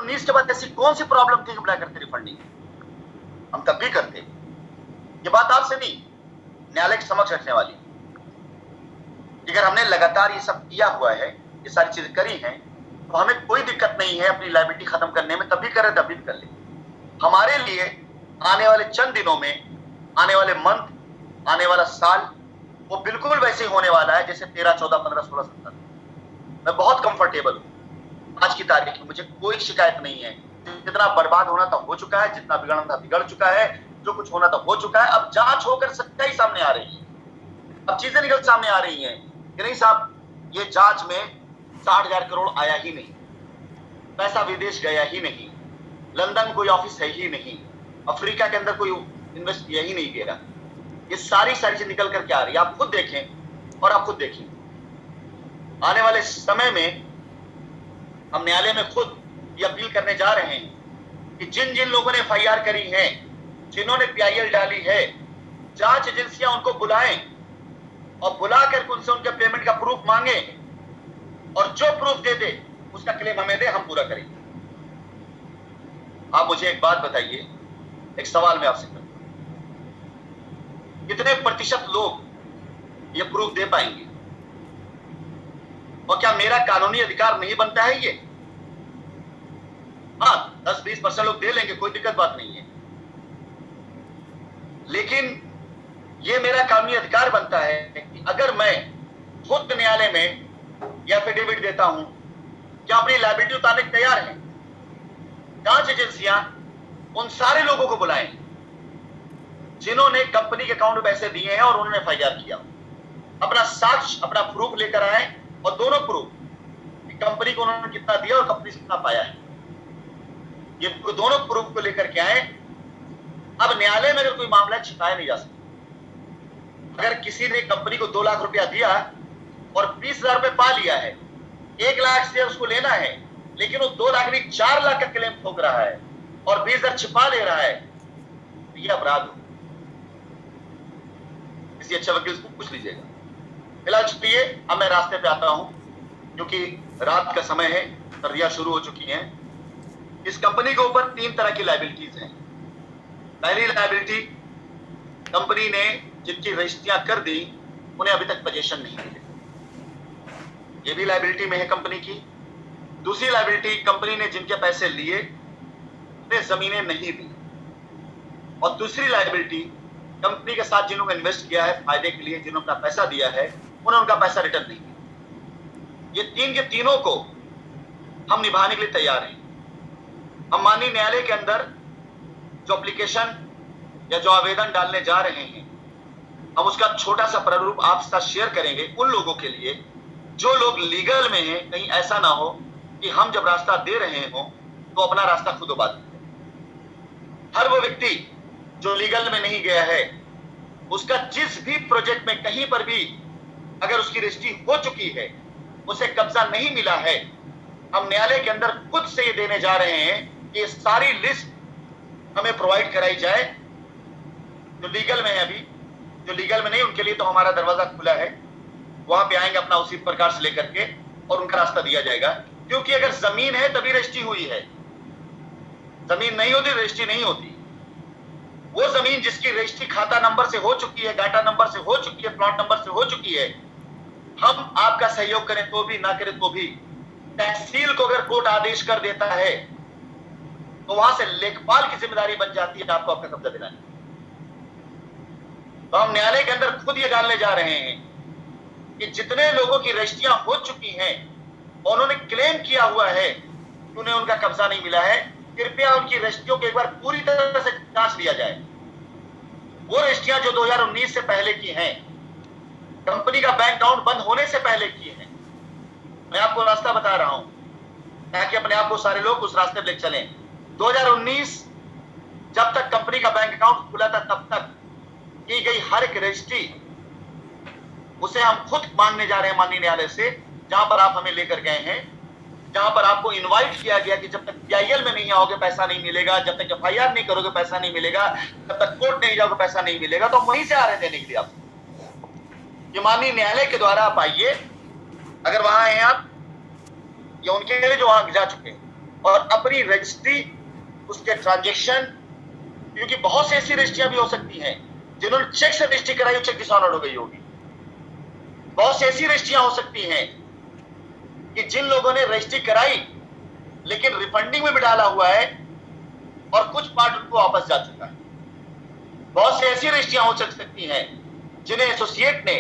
2019 के बाद ऐसी कौन सी प्रॉब्लम थी कि बुला करते रिफंडिंग? हम तब भी करते। ये बात आपसे नहीं, न्यायालय के समक्ष रखने वाली। अगर हमने लगातार ये सब किया हुआ है, ये सारी चीजें करी हैं, तो हमें कोई दिक्कत नहीं है अपनी लायबिलिटी खत्म करने में। तब भी करें, तब भी कर ले। हमारे लिए आने वाले चंद दिनों में, आने वाले मंथ, आने वाला साल वो बिल्कुल वैसे ही होने वाला है जैसे 13, 14, 15, 16, 17। मैं बहुत कंफर्टेबल हूं आज की तारीख में, मुझे कोई शिकायत नहीं है। जितना बर्बाद होना था हो चुका है, जितना बिगड़ना था बिगड़ चुका है, जो कुछ होना था हो चुका है। अब जांच होकर सच्चाई सामने आ रही है, अब चीजें निकल सामने आ रही हैं कि नहीं साहब, ये जांच में 60,000 करोड़ आया ही नहीं, पैसा विदेश गया ही नहीं, लंदन कोई ऑफिस है ही नहीं, अफ्रीका के अंदर कोई इन्वेस्ट किया ही नहीं गया। ये सारी चीज निकल करके आ रही है। आप खुद देखें और आप खुद देखें। आने वाले समय में हम न्यायालय में खुद ये अपील करने जा रहे हैं कि जिन जिन लोगों ने एफआईआर करी है, जिन्होंने पीआईएल डाली है, जांच एजेंसियां उनको बुलाएं और बुलाकर उनसे उनके पेमेंट का प्रूफ मांगे, और जो प्रूफ दे दे उसका क्लेम हमें दे, हम पूरा करेंगे। आप मुझे एक बात बताइए, एक सवाल मैं आपसे करूं, कितने प्रतिशत लोग ये प्रूफ दे पाएंगे? और क्या मेरा कानूनी अधिकार नहीं बनता है ये? हाँ, 10-20% लोग दे लेंगे, कोई दिक्कत बात नहीं है, लेकिन ये मेरा कानूनी अधिकार बनता है कि अगर मैं खुद न्यायालय में एफिडेविट देता हूं कि अपनी लायबिलिटी उतारने के तैयार हैं, जांच एजेंसियां उन सारे लोगों को बुलाएं जिन्होंने कंपनी के अकाउंट में पैसे दिए हैं और उन्होंने एफआईआर किया, अपना साक्ष्य, अपना प्रूफ लेकर आए, और दोनों प्रूफ कि कंपनी को उन्होंने कितना दिया और कंपनी से कितना पाया है, ये दोनों प्रूफ को लेकर के आए। अब न्यायालय में अगर कोई मामला छिपाया नहीं जा सकता। अगर किसी ने कंपनी को 2 लाख रुपया दिया और 20,000 रुपए पा लिया है, 1 लाख से उसको लेना है, लेकिन वो 2 लाख नहीं 4 लाख का क्लेम ठोक रहा है और 20,000 छिपा ले रहा है, तो ये अपराध हो। किसी अच्छे वकील से पूछ लीजिएगा। फिलहाल छुट्टिए, अब मैं रास्ते पे आता हूं क्योंकि रात का समय है, सर्दियां शुरू हो चुकी हैं। इस कंपनी के ऊपर 3 तरह की लायबिलिटीज हैं। पहली लायबिलिटी, कंपनी ने जिनकी रजिस्ट्रियां कर दी उन्हें अभी तक पोजीशन नहीं मिले, ये भी लायबिलिटी में है कंपनी की। दूसरी लायबिलिटी, कंपनी ने जिनके पैसे लिए उन्हें जमीनें नहीं दी। और दूसरी लायबिलिटी, कंपनी के साथ जिन्होंने इन्वेस्ट किया है फायदे के लिए, जिन्होंने अपना पैसा दिया है, उन्होंने उनका पैसा रिटर्न नहीं किया। ये 3 के तीनों को हम निभाने के लिए तैयार हैं। हम माननीय न्यायालय के अंदर जो एप्लीकेशन या जो आवेदन डालने जा रहे हैं, हम उसका छोटा सा प्रारूप आपके साथ शेयर करेंगे उन लोगों के लिए जो लोग लीगल में हैं। कहीं ऐसा ना हो कि हम जब रास्ता दे रहे हो तो अपना रास्ता खुद बात। हर वो व्यक्ति जो लीगल में नहीं गया है, उसका जिस भी प्रोजेक्ट में कहीं पर भी अगर उसकी रजिस्ट्री हो चुकी है, उसे कब्जा नहीं मिला है, हम न्यायालय के अंदर खुद से ये देने जा रहे हैं कि ये सारी लिस्ट हमें प्रोवाइड कराई जाए। जो लीगल में है, अभी जो लीगल में नहीं, उनके लिए तो हमारा दरवाजा खुला है, वहां पे आएंगे अपना उसी प्रकार से लेकर के और उनका रास्ता दिया जाएगा। क्योंकि अगर जमीन है तभी रजिस्ट्री हुई है, जमीन नहीं होती रजिस्ट्री नहीं होती। वो जमीन जिसकी रजिस्ट्री खाता नंबर से हो चुकी है, डाटा नंबर से हो चुकी है, प्लॉट नंबर से हो चुकी है, हम आपका सहयोग करें तो भी, ना करें तो भी, तहसील को अगर कोर्ट आदेश कर देता है तो वहां से लेखपाल की जिम्मेदारी बन जाती है आपको आपका कब्जा दिलाने। तो हम न्यायालय के अंदर खुद ये डालने जा रहे हैं कि जितने लोगों की रजिस्ट्रियां हो चुकी हैं और उन्होंने क्लेम किया हुआ है कि उन्हें उनका कब्जा नहीं मिला है, कृपया उनकी रजिस्ट्रियों को एक बार पूरी तरह से जांच लिया जाए। वो रजिस्ट्रियां जो 2019 से पहले की हैं, कंपनी का बैंक अकाउंट बंद होने से पहले की हैं, मैं आपको रास्ता बता रहा हूं ताकि अपने आप को सारे लोग उस रास्ते पर ले चलें। 2019 जब तक कंपनी का बैंक अकाउंट खुला था, तब तक की गई हर एक रजिस्ट्री उसे हम खुद मांगने जा रहे हैं माननीय न्यायालय से, जहां पर आप हमें लेकर गए हैं, जहां पर आपको इनवाइट किया गया कि जब तक पीआईएल में नहीं आओगे पैसा नहीं मिलेगा, जब तक एफआईआर नहीं करोगे पैसा नहीं मिलेगा, जब तक कोर्ट नहीं जाओगे पैसा नहीं मिलेगा। तो हम वहीं से आ रहे हैं देने के लिए आपको। ये माननीय न्यायालय के द्वारा आप आइए, अगर वहां हैं आप या उनके लिए जो वहां जा चुके हैं, और अपनी रजिस्ट्री, उसके ट्रांजेक्शन, क्योंकि बहुत सी ऐसी रजिस्ट्रियां भी हो सकती हैं जिन्होंने चेक से रजिस्ट्री कराई, चेक डिसऑनर्ड हो गई होगी। बहुत सी ऐसी रजिस्ट्रियां हो सकती हैं कि जिन लोगों ने रजिस्ट्री कराई लेकिन रिफंडिंग में भी डाला हुआ है और कुछ पार्ट उनको वापस जा चुका है। बहुत सी ऐसी रजिस्ट्रियां हो सकती हैं जिन्हें एसोसिएट ने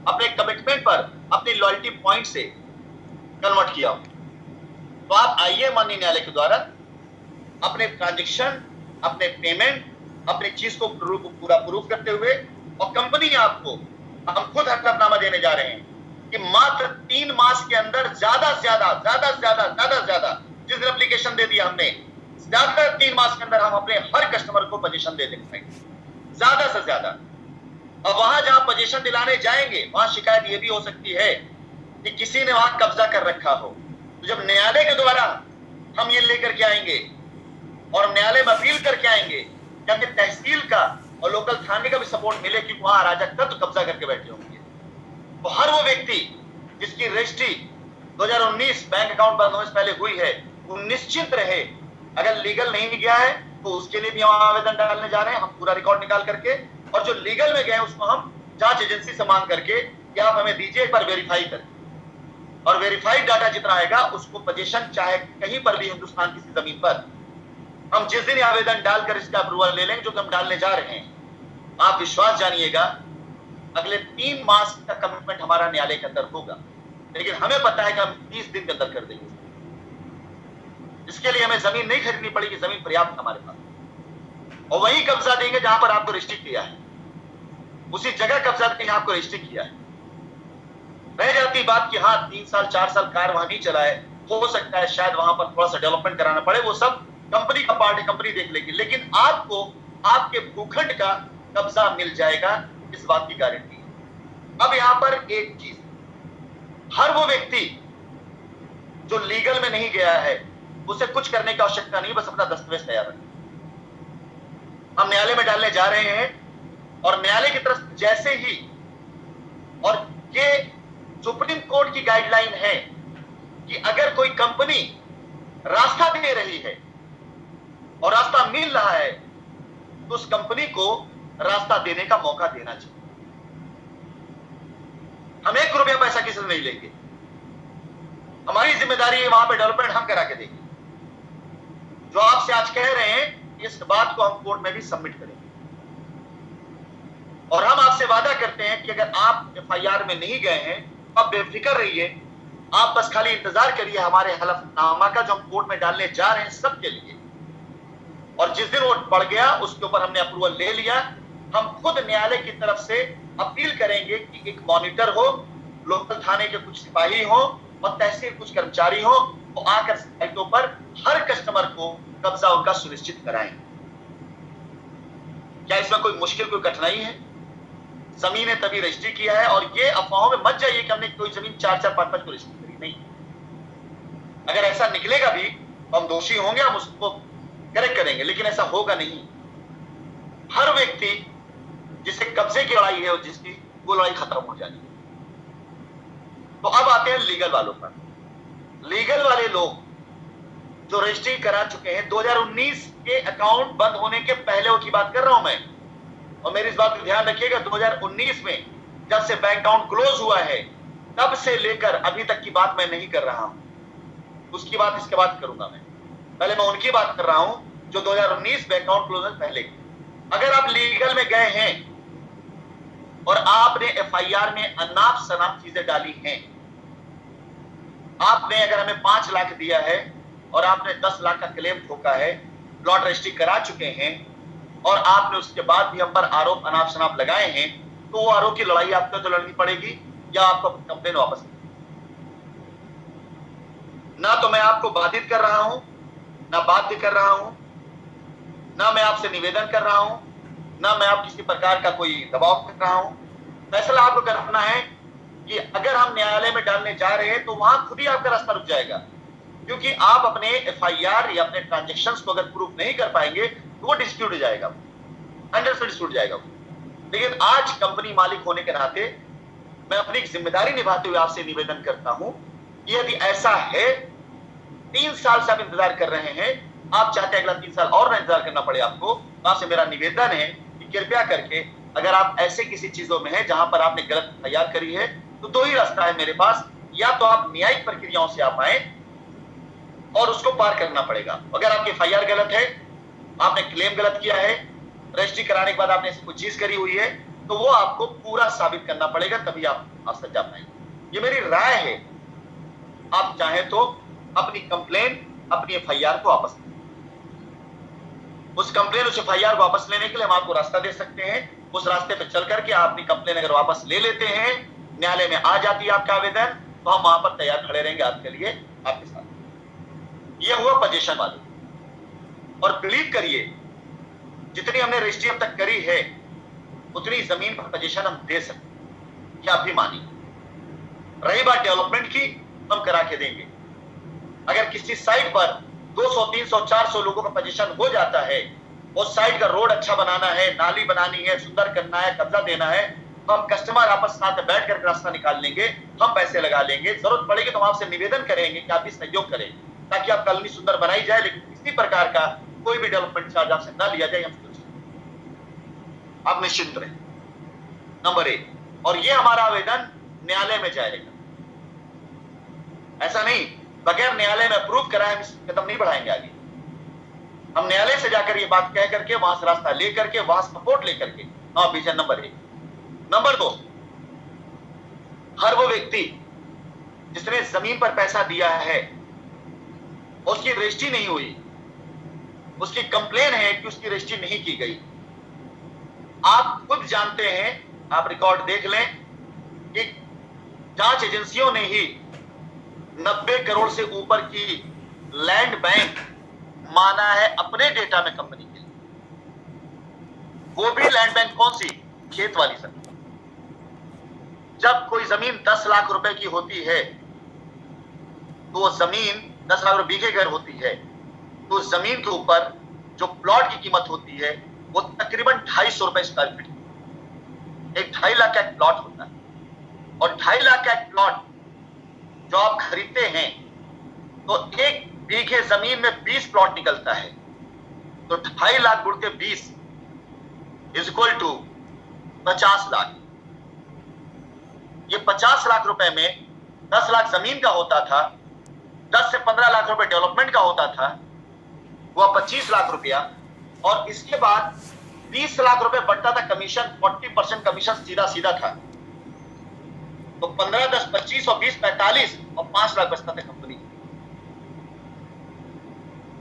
अपने कमिटमेंट पर अपनी लॉयल्टी पॉइंट से कन्वर्ट किया हो। तो आप आइए माननीय न्यायालय के द्वारा अपने ट्रांजेक्शन, अपने पेमेंट, अपनी चीज को पूरा प्रूफ करते हुए, और कंपनी आपको हम खुद हलफनामा देने जा रहे हैं कि मात्र 3 मास के अंदर ज्यादा से ज्यादा जिस दिन एप्लीकेशन दे दिया हमने, ज्यादा 3 मास के अंदर हम अपने हर कस्टमर को पोजीशन दे देंगे, ज्यादा से ज्यादा। और वहां जहां पोजीशन दिलाने जाएंगे वहां शिकायत ये भी हो सकती है कि किसी ने वहां कब्जा कर रखा हो। तो जब न्यायालय के द्वारा हम ये लेकर के आएंगे और न्यायालय में अपील करके आएंगे कि हमें तहसील का और लोकल थाने का भी सपोर्ट मिले कि वहां अराजक तत्व कब्जा करके बैठे होंगे, तो हर वो व्यक्ति जिसकी रजिस्ट्री 2019 बैंक अकाउंट बंद होने से पहले हुई है, वो निश्चित रहे। अगर लीगल नहीं गया है तो उसके लिए भी हम आवेदन डालने जा रहे हैं, हम पूरा रिकॉर्ड निकाल करके, और जो लीगल में गए उसको हम जांच एजेंसी से मांग करके कि आप हमें दीजिए, एक बार वेरीफाई करके, और वेरीफाइड डाटा जितना आएगा उसको पोजीशन चाहे कहीं पर भी हिंदुस्तान की जमीन पर, हम जिस दिन आवेदन डालकर इसका अप्रूवल ले लेंगे, जो कि हम डालने जा रहे हैं, आप विश्वास जानिएगा अगले 3 मास का कमिटमेंट हमारा न्यायालय के अंदर होगा। लेकिन हमें पता है कि हम 30 दिन के अंदर कर देंगे। इसके लिए हमें जमीन नहीं खरीदनी पड़ेगी, जमीन पर्याप्त हमारे पास, और वही कब्जा देंगे जहां पर आपको रजिस्ट्री किया है, उसी जगह कब्जा देंगे आपको रजिस्ट्री किया है। रह जाती बात कि हाँ 3 साल 4 साल कार वहां नहीं चला है, हो सकता है शायद वहां पर थोड़ा सा डेवलपमेंट कराना पड़े, वो सब कंपनी का पार्ट है, कंपनी देख लेगी, लेकिन आपको आपके भूखंड का कब्जा मिल जाएगा, इस बात की गारंटी है। अब यहां पर एक चीज, हर वो व्यक्ति जो लीगल में नहीं गया है उसे कुछ करने की आवश्यकता नहीं, बस अपना दस्तावेज तैयार रखें। हम न्यायालय में डालने जा रहे हैं और न्यायालय की तरफ जैसे ही, और ये सुप्रीम कोर्ट की गाइडलाइन है कि अगर कोई कंपनी रास्ता दे रही है और रास्ता मिल रहा है तो उस कंपनी को रास्ता देने का मौका देना चाहिए। हम 1 रुपया पैसा किसी से नहीं लेंगे, हमारी जिम्मेदारी है वहां पे डेवलपमेंट हम करा के देंगे। जो आपसे आज कह रहे हैं इस बात को हम कोर्ट में भी सबमिट करेंगे, और हम आपसे वादा करते हैं कि अगर आप एफआईआर में नहीं गए हैं आप बेफिक्र रहिए, आप बस खाली इंतजार करिए हमारे हलफनामा का जो हम कोर्ट में डालने जा रहे हैं सबके लिए। और जिस दिन वो पड़ गया उसके ऊपर हमने अप्रूवल ले लिया, हम खुद न्यायालय की तरफ से अपील करेंगे कि एक मॉनिटर हो, लोकल थाने के कुछ सिपाही हो और तहसील कुछ कर्मचारी हो, वो आकर साइटों पर हर कस्टमर को कब्जा उनका सुनिश्चित कराएं। क्या इसमें कोई मुश्किल, कोई कठिनाई है? जमीन है तभी रजिस्ट्री किया है, और ये अफवाहों में मत जाइए कि हमने कोई जमीन 4-4, 5-5 को रजिस्ट्री करी, नहीं। अगर ऐसा निकलेगा भी तो हम दोषी होंगे, हम उसको करेक्ट करेंगे, लेकिन ऐसा होगा नहीं। हर व्यक्ति जिसे कब्जे की लड़ाई है और जिसकी वो लड़ाई खत्म हो जाएगी। तो अब आते हैं लीगल वालों पर। लीगल वाले लोग जो रजिस्ट्री करा चुके हैं, 2019 के अकाउंट बंद होने के पहले की बात कर रहा हूं मैं, और मेरी इस बात को ध्यान रखिएगा, 2019 में जब से बैंक अकाउंट क्लोज हुआ है तब से लेकर अभी तक की बात मैं नहीं कर रहा हूं, उसकी बात इसके बाद करूंगा। मैं पहले मैं उनकी बात कर रहा हूं जो 2019 बैंक अकाउंट क्लोज होने पहले। अगर आप लीगल में गए हैं और आपने एफआईआर में अनाप शनाप चीजें डाली हैं, आपने अगर हमें 5 लाख दिया है और आपने 10 लाख का क्लेम ठोका है, प्लॉट रजिस्ट्री करा चुके हैं, और आपने उसके बाद भी हम पर आरोप अनाप शनाप लगाए हैं, तो वो आरोप की लड़ाई आपको तो लड़नी पड़ेगी या आपको कंप्लेन वापस। ना तो मैं आपको बाधित कर रहा हूं, ना बाध्य कर रहा हूं, ना मैं आपसे निवेदन कर रहा हूं, ना मैं आप किसी प्रकार का कोई दबाव कर रहा हूं। फैसला आपको करना है कि अगर हम न्यायालय में डालने जा रहे हैं तो वहां खुद ही आपका रास्ता रुक जाएगा, क्योंकि आप अपने एफआईआर या अपने ट्रांजैक्शंस को अगर प्रूफ नहीं कर पाएंगे तो वो डिस्प्यूट हो जाएगा, 100% डिस्प्यूट जाएगा। लेकिन आज कंपनी मालिक होने के नाते मैं अपनी जिम्मेदारी निभाते हुए आपसे निवेदन करता हूं कि यदि ऐसा है 3 साल से आप इंतजार कर रहे हैं, आप चाहते हैं अगला 3 साल और ना इंतजार करना पड़े आपको। वहां से मेरा निवेदन है कि कृपया करके अगर आप ऐसे किसी चीजों में हैं जहां पर आपने गलत तैयार करी है, तो 2 ही रास्ता है मेरे पास, या तो आप न्यायिक प्रक्रियाओं से आप आए और उसको पार करना पड़ेगा। अगर आपकी एफआईआर गलत है, आपने क्लेम गलत किया है, रजिस्ट्री कराने के बाद आपने ऐसी कोई चीज करी हुई है, तो वो आपको पूरा साबित करना पड़ेगा, तभी आप सजा जा पाएंगे। ये मेरी राय है। आप चाहें तो अपनी कंप्लेन, अपनी एफआईआर को वापस लें। उस कंप्लेन, उस एफआईआर को वापस लेने के लिए हम आपको रास्ता दे सकते हैं। उस रास्ते पे चल करके आप अपनी कंप्लेन अगर वापस ले लेते हैं, न्यायालय में आ जाती है आपका आवेदन, तो हम वहां पर तैयार खड़े रहेंगे आपके लिए, आपके साथ। ये हुआ पोजीशन वाले। और बिलीव करिए, जितनी हमने रजिस्ट्री अब तक करी है, उतनी जमीन पर पोजीशन हम दे सकते हैं, क्या आप भी मानिए। रही बात डेवलपमेंट की, हम करा के देंगे। अगर किसी साइट पर 200, 300, 400 लोगों का पोजीशन हो जाता है, उस साइट का रोड अच्छा बनाना है, नाली बनानी है, सुंदर करना है, कब्जा देना है, तो हम कस्टमर आपस साथ बैठ कर रास्ता निकाल लेंगे, हम पैसे लगा लेंगे। जरूरत पड़ेगी तो हम आपसे निवेदन करेंगे कि आप भी सहयोग करें, ताकि आप कॉलोनी सुंदर बनाई जाए, लेकिन किसी प्रकार का कोई भी डेवलपमेंट चार्ज आपसे ना लिया जाए। हम आप निश्चिंत रहे, नंबर 1। और ये हमारा आवेदन न्यायालय में जाएगा। ऐसा नहीं बगैर न्यायालय में अप्रूव कराए हम कदम नहीं बढ़ाएंगे आगे। हम न्यायालय से जाकर ये बात कह करके, वहां से रास्ता लेकर के, वहां सपोर्ट लेकर के हम विजन। नंबर 1। नंबर 2, हर वो व्यक्ति जिसने जमीन पर पैसा दिया है, उसकी रजिस्ट्री नहीं हुई, उसकी कंप्लेन है कि उसकी रजिस्ट्री नहीं की गई। आप खुद जानते हैं, आप रिकॉर्ड देख लें कि जांच एजेंसियों ने ही 90 करोड़ से ऊपर की लैंड बैंक माना है अपने डेटा में कंपनी के लिए। वो भी लैंड बैंक कौन सी? खेत वाली जमीन। जब कोई जमीन 10 लाख रुपए की होती है, तो वो जमीन 10 लाख रुपए बीघे घर होती है, तो जमीन के ऊपर जो प्लॉट की कीमत होती है वो तकरीबन 250 रुपए स्क्वायर फीट। एक 2.5 लाख का एक प्लॉट होता है, और 2.5 लाख का एक प्लॉट जो आप खरीदते हैं, तो एक बीघे जमीन में 20 प्लॉट निकलता है, तो 2.5 लाख गुणके 20 इज इक्वल टू 50 लाख। ये 50 लाख रुपए में 10 लाख जमीन का होता था, 10 से 15 लाख रुपए डेवलपमेंट का होता था, वो 25 लाख रुपया, और इसके बाद 20 लाख रुपए बढ़ता था कमीशन। 40% कमीशन सीधा सीधा था, तो 15, 10, 25 और 20, 45 और 5 लाख बचता था कंपनी।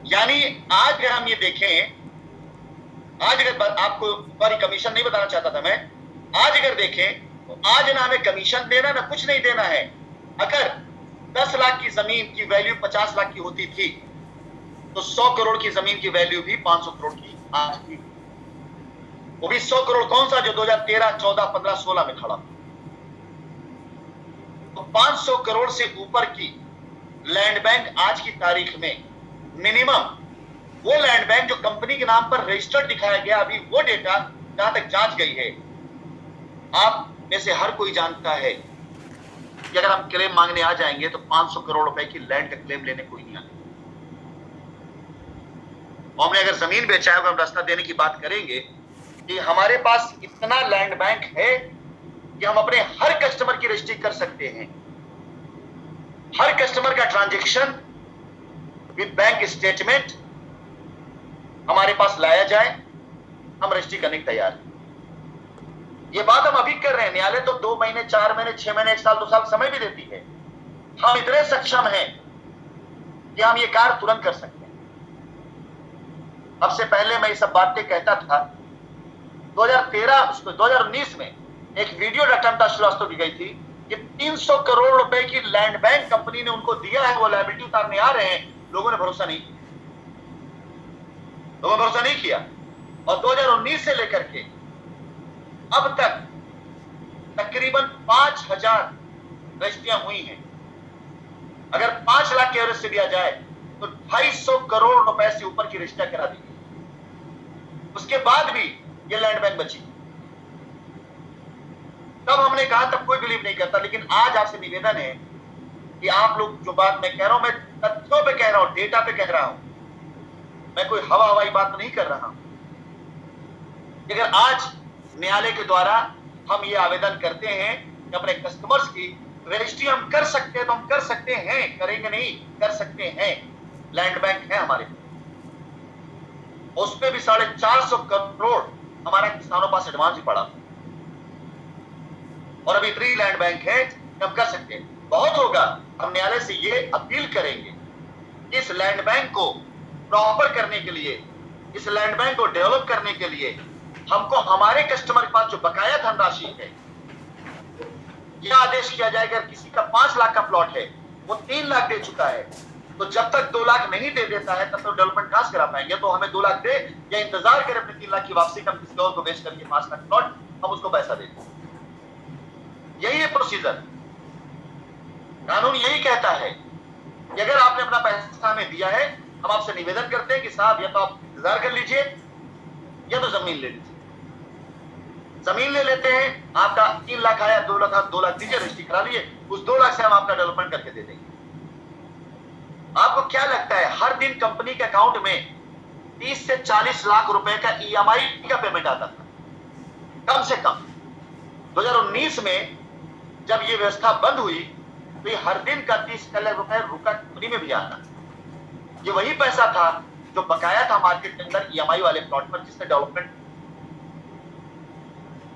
यानी आज अगर हम ये देखें, आज अगर आपको सॉरी कमीशन नहीं बताना चाहता था मैं, आज अगर देखें तो आज ना हमें कमीशन देना ना कुछ नहीं देना है। अगर 10 लाख की जमीन की वैल्यू 50 लाख की होती थी, तो 100 करोड़ की जमीन की वैल्यू भी 500 करोड़ की आज की। वो भी 100 करोड़ कौन सा? जो 2013, 14, 15, 16 में खड़ा। तो 500 करोड़ से ऊपर की लैंड बैंक आज की तारीख में मिनिमम, वो लैंड बैंक जो कंपनी के नाम पर रजिस्टर्ड दिखाया गया, अभी वो डेटा जहां तक जांच गई है, आप में से हर कोई जानता है कि अगर हम क्लेम मांगने आ जाएंगे तो 500 करोड़ रुपए की लैंड का क्लेम लेने कोई नहीं आएगा। हमने अगर जमीन बेचा है, हम रास्ता देने की बात करेंगे कि हमारे पास इतना लैंड बैंक है कि हम अपने हर कस्टमर की रजिस्ट्री कर सकते हैं। हर कस्टमर का ट्रांजैक्शन विद बैंक स्टेटमेंट हमारे पास लाया जाए, हम रजिस्ट्री करने के तैयार हैं। ये बात हम अभी कर रहे हैं। न्यायालय तो 2 महीने, 4 महीने, 6 महीने, 1 साल, 2 साल समय भी देती है। हम इतने सक्षम हैं कि हम ये कार्य तुरंत कर सकते हैं। अब से पहले मैं ये सब बातें कहता था। 2019 में एक वीडियो डॉक्टर अमिताभ श्रीवास्तव की गई थी कि 300 करोड़ रुपए की लैंड बैंक कंपनी ने उनको दिया है, वो लायबिलिटी उतारने आ रहे हैं। लोगों ने भरोसा नहीं किया, लोगों ने भरोसा नहीं किया। और 2019 से लेकर के अब तक तकरीबन 5000 रजिस्ट्रियां हुई हैं। अगर 5 लाख के एवरेज से दिया जाए तो 250 करोड़ रुपए से ऊपर की रजिस्ट्रियां करा दी गई। उसके बाद भी ये लैंड बैंक बची। तब हमने कहा, तब कोई बिलीव नहीं करता, लेकिन आज आपसे निवेदन है कि आप लोग जो बात मैं कह रहा हूं, मैं तथ्यों पे कह रहा हूं, डेटा पे कह रहा हूं, मैं कोई हवाई बात नहीं कर रहा हूं। अगर आज न्यायालय के द्वारा हम ये आवेदन करते हैं कि अपने कस्टमर्स की रजिस्ट्री हम कर सकते हैं, तो हम कर सकते हैं, करेंगे नहीं, कर सकते हैं। लैंड बैंक है हमारे, उसपे भी 450 करोड़ हमारा किसानों पास एडवांस ही पड़ा, और अभी 3 लैंड बैंक है, हम कर सकते हैं। बहुत होगा, हम न्यायालय से ये अपील करेंगे कि इस लैंड बैंक को प्रॉपर करने के लिए, इस लैंड बैंक को डेवलप करने के लिए हमको हमारे कस्टमर के पास जो बकाया धनराशि है, यह आदेश किया जाए अगर किसी का 5 लाख का प्लॉट है, वो 3 लाख दे चुका है, तो जब तक 2 लाख नहीं दे देता है तब तक डेवलपमेंट कहां से करा पाएंगे? तो हमें 2 लाख दे या इंतजार करें अपने 3 लाख की वापसी का, हम किसी और को बेच करके 5 लाख प्लॉट हम उसको पैसा देते हैं। यही है प्रोसीजर। कानून यही कहता है कि अगर आपने अपना पैसा हमें दिया है, हम आपसे निवेदन करते हैं कि साहब या तो आप इंतजार कर लीजिए या तो जमीन ले लीजिए। जमीन ले लेते हैं, आपका 3 लाख आया, 2 लाख दीजिए, रजिस्ट्री करा लीजिए, उस 2 लाख से हम आपका डेवलपमेंट करके दे देंगे। आपको क्या लगता है हर दिन कंपनी के अकाउंट में 30 से 40 लाख रुपए का ईएमआई का पेमेंट आता था, कम से कम। 2019 में जब ये व्यवस्था बंद हुई तो ये हर दिन का 30 लाख रुपए रुका कंपनी में भी आता। ये वही पैसा था जो बकाया था मार्केट के अंदर ईएमआई वाले प्लॉट पर, जिससे डेवलपमेंट,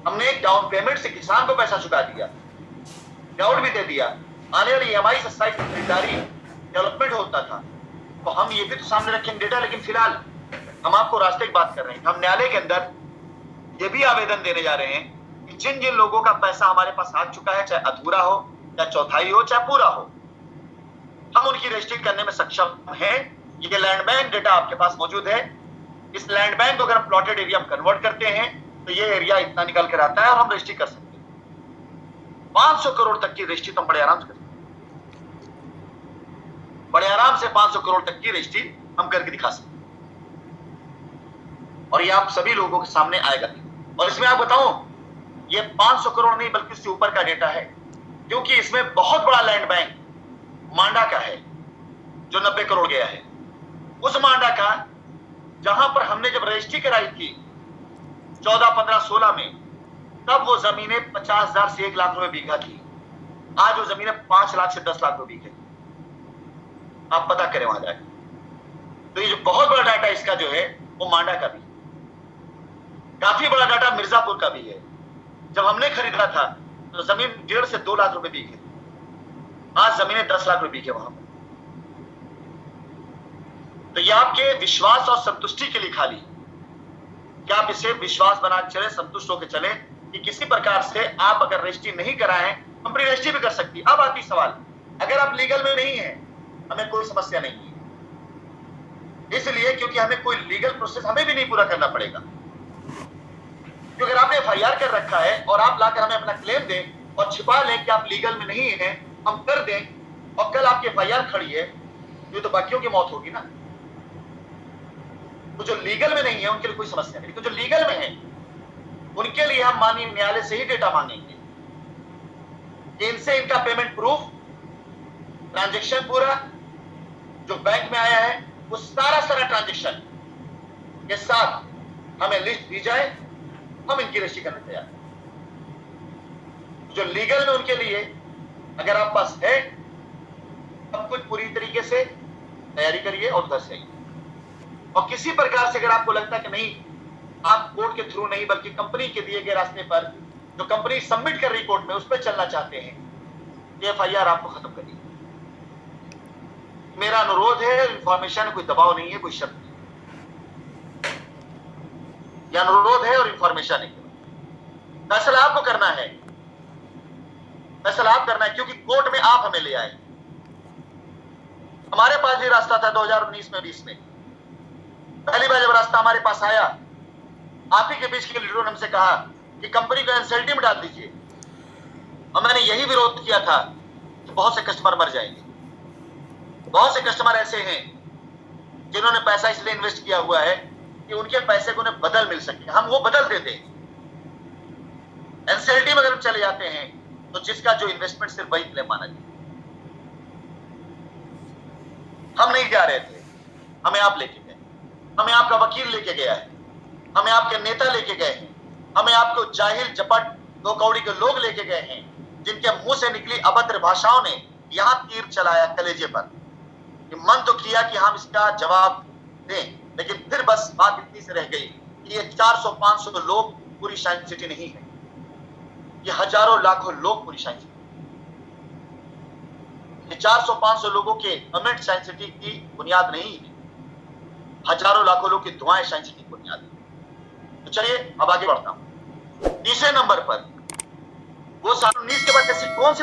हमने एक डाउन पेमेंट से किसान को पैसा चुका दिया, डाउन भी दे दिया, आने वाली ईएमआई से साइट की खरीदारी डेवलपमेंट होता था। तो हम ये भी तो सामने रखेंगे डेटा, लेकिन फिलहाल हम आपको रास्ते की बात कर रहे हैं। हम न्यायालय के अंदर ये भी आवेदन देने जा रहे हैं कि जिन जिन लोगों का पैसा हमारे पास आ चुका है, चाहे अधूरा हो, चाहे चौथाई हो, चाहे पूरा हो, हम उनकी रजिस्ट्री करने में सक्षम हैं। ये लैंड बैंक डेटा आपके पास मौजूद है। इस लैंड बैंक को अगर हम प्लॉटेड एरिया में कन्वर्ट करते हैं तो ये एरिया इतना निकल कर आता है और हम रजिस्ट्री कर सकते हैं। 500 करोड़ तक की रजिस्ट्री तो हम बड़े आराम से कर सकते हैं, बड़े आराम से 500 करोड़ तक की रजिस्ट्री हम करके दिखा सकते हैं, और ये आप सभी लोगों के सामने आएगा। और इसमें आप बताऊं, ये 500 करोड़ नहीं बल्कि उससे ऊपर का डेटा है, क्योंकि इसमें बहुत बड़ा लैंड बैंक मांडा का है जो 90 करोड़ गया है। उस मांडा का जहां पर हमने जब रजिस्ट्री कराई थी 14, 15, 16 में, तब वो जमीनें 50,000 से 1 लाख रुपए बीघा थी। आज वो जमीनें 5 लाख से 10 लाख रुपए बीघे। आप पता करें वहां जाके। तो ये जो बहुत बड़ा डाटा इसका जो है वो मांडा का भी, काफी बड़ा डाटा मिर्जापुर का भी है। जब हमने खरीदा था तो जमीन 1.5 से 2 लाख रुपए बीघे, आज जमीनें 10 लाख रुपए बीघे वहां पर। तो ये आपके विश्वास और संतुष्टि के लिए खाली, क्या आप इसे विश्वास बना चले, संतुष्ट होकर चले कि किसी प्रकार से आप अगर रजिस्ट्री नहीं कराएं, कंपनी रजिस्ट्री भी कर सकती है। अब आती सवाल, अगर आप लीगल में नहीं है, हमें कोई समस्या नहीं है, इसलिए क्योंकि हमें कोई लीगल प्रोसेस हमें भी नहीं पूरा करना पड़ेगा। क्योंकि अगर आपने एफआईआर कर रखा है और आप लाकर हमें अपना क्लेम दें और छिपा लें कि आप लीगल में नहीं है, हम कर दें, और कल आपकी एफआईआर खड़ी है, तो बाकियों की मौत होगी ना। तो जो लीगल में नहीं है उनके लिए कोई समस्या नहीं, तो जो लीगल में है उनके लिए हम माननीय न्यायालय से ही डेटा मांगेंगे कि इनसे इनका पेमेंट प्रूफ, ट्रांजैक्शन पूरा जो बैंक में आया है वो सारा ट्रांजैक्शन के साथ हमें लिस्ट दी जाए, हम इनकी रजिस्ट्री करने तैयार। जो लीगल में उनके लिए अगर आप पास है, सब कुछ पूरी तरीके से तैयारी करिए और उधर से आइए। और किसी प्रकार से अगर आपको लगता है कि नहीं, आप कोर्ट के थ्रू नहीं बल्कि कंपनी के दिए गए रास्ते पर जो कंपनी सबमिट कर रही कोर्ट में उस पर चलना चाहते हैं, ये एफआईआर आपको खत्म करिए। मेरा अनुरोध है, इंफॉर्मेशन में कोई दबाव नहीं है, कोई शर्त नहीं, यह अनुरोध है और इंफॉर्मेशन है। फैसला आपको करना है, फैसला आप करना है, क्योंकि कोर्ट में आप हमें ले आए। हमारे पास भी रास्ता था 2019 में, 20 में पहली बार जब रास्ता हमारे पास आया, आप ही के बीच के लीडरों ने हमसे कहा कि कंपनी को एनसीएलटी में डाल दीजिए, और मैंने यही विरोध किया था कि बहुत से कस्टमर मर जाएंगे। बहुत से कस्टमर ऐसे हैं जिन्होंने पैसा इसलिए इन्वेस्ट किया हुआ है कि उनके पैसे को उन्हें बदल मिल सके, हम वो बदल देते। एनसीएलटी में अगर हम चले जाते हैं तो जिसका जो इन्वेस्टमेंट सिर्फ वही क्लेम माना जाए। हम नहीं जा रहे थे, हमें आप लेके गए, हमें आपका वकील लेके गया है, हमें आपके नेता लेके गए हैं, हमें आपको जाहिल जपट दो कौड़ी के लोग लेके गए हैं, जिनके मुंह से निकली अभद्र भाषाओं ने यहां तीर चलाया कलेजे पर। मन तो किया कि हम इसका जवाब दें, लेकिन फिर बस बात इतनी से रह गई कि ये 400-500 लोग पूरी साइंस सिटी नहीं है, ये हजारों लाखों लोग पूरी साइंस सिटी। ये 400-500 लोगों के कमेंट साइंस सिटी की बुनियाद नहीं है, हजारों लाखों लोग की दुआएं साइंस सिटी की बुनियाद है। तो चलिए अब आगे बढ़ता हूं। तीसरे नंबर पर वो 19 के बाद ऐसी कौन सी